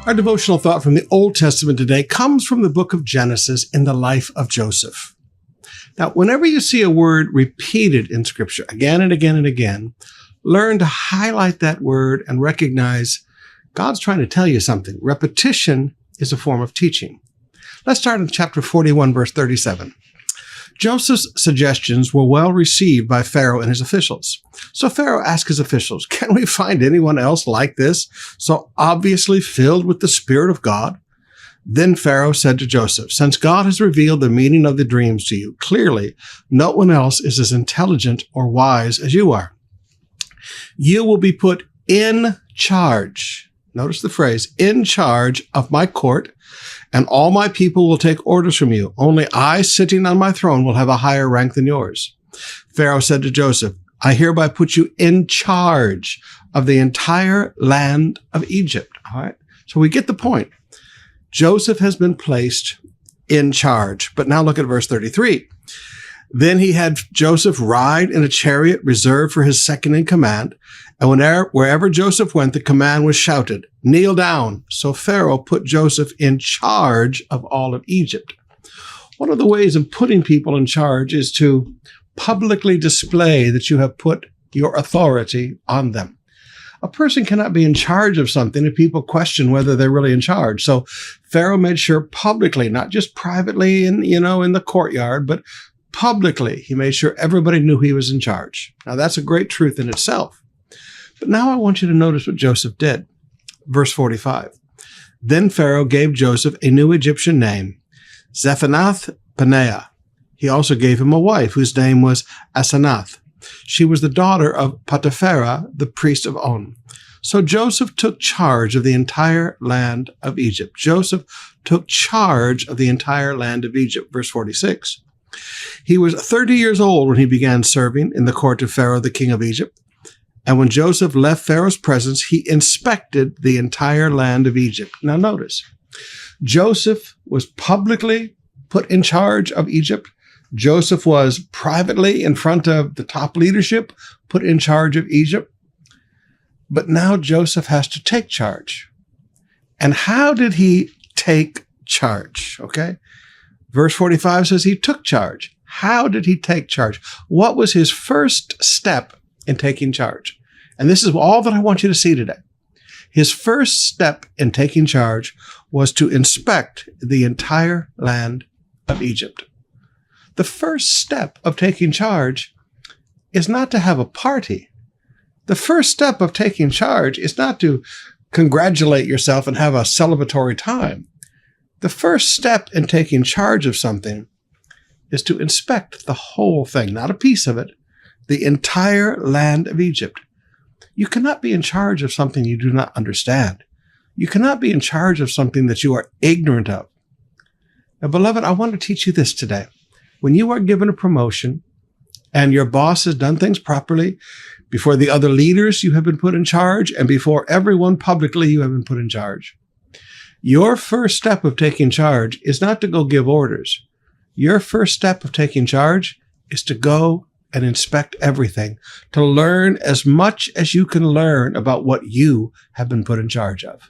Our devotional thought from the Old Testament today comes from the book of Genesis in the life of Joseph. Now, whenever you see a word repeated in Scripture again and again and again, learn to highlight that word and recognize God's trying to tell you something. Repetition is a form of teaching. Let's start in chapter 41, verse 37. Joseph's suggestions were well received by Pharaoh and his officials. So Pharaoh asked his officials, "Can we find anyone else like this, so obviously filled with the Spirit of God?" Then Pharaoh said to Joseph, "Since God has revealed the meaning of the dreams to you, clearly no one else is as intelligent or wise as you are. You will be put in charge." Notice the phrase, "in charge of my court, and all my people will take orders from you. Only I, sitting on my throne, will have a higher rank than yours." Pharaoh said to Joseph, "I hereby put you in charge of the entire land of Egypt." All right. So we get the point. Joseph has been placed in charge. But now look at verse 33. Then he had Joseph ride in a chariot reserved for his second in command. And wherever Joseph went, the command was shouted, "Kneel down." So Pharaoh put Joseph in charge of all of Egypt. One of the ways of putting people in charge is to publicly display that you have put your authority on them. A person cannot be in charge of something if people question whether they're really in charge. So Pharaoh made sure publicly, not just privately in the courtyard, but publicly, he made sure everybody knew he was in charge. Now that's a great truth in itself. But now I want you to notice what Joseph did. Verse 45. Then Pharaoh gave Joseph a new Egyptian name, Zephanath-Paneah. He also gave him a wife whose name was Asenath. She was the daughter of Potipharah, the priest of On. So Joseph took charge of the entire land of Egypt. Joseph took charge of the entire land of Egypt. Verse 46. He was 30 years old when he began serving in the court of Pharaoh, the king of Egypt. And when Joseph left Pharaoh's presence, he inspected the entire land of Egypt. Now notice, Joseph was publicly put in charge of Egypt. Joseph was privately in front of the top leadership put in charge of Egypt. But now Joseph has to take charge. And how did he take charge? Okay. Verse 45 says he took charge. How did he take charge? What was his first step in taking charge? And this is all that I want you to see today. His first step in taking charge was to inspect the entire land of Egypt. The first step of taking charge is not to have a party. The first step of taking charge is not to congratulate yourself and have a celebratory time. The first step in taking charge of something is to inspect the whole thing, not a piece of it, the entire land of Egypt. You cannot be in charge of something you do not understand. You cannot be in charge of something that you are ignorant of. Now, beloved, I want to teach you this today. When you are given a promotion and your boss has done things properly, before the other leaders, you have been put in charge, and before everyone publicly, you have been put in charge. Your first step of taking charge is not to go give orders. Your first step of taking charge is to go and inspect everything, to learn as much as you can learn about what you have been put in charge of.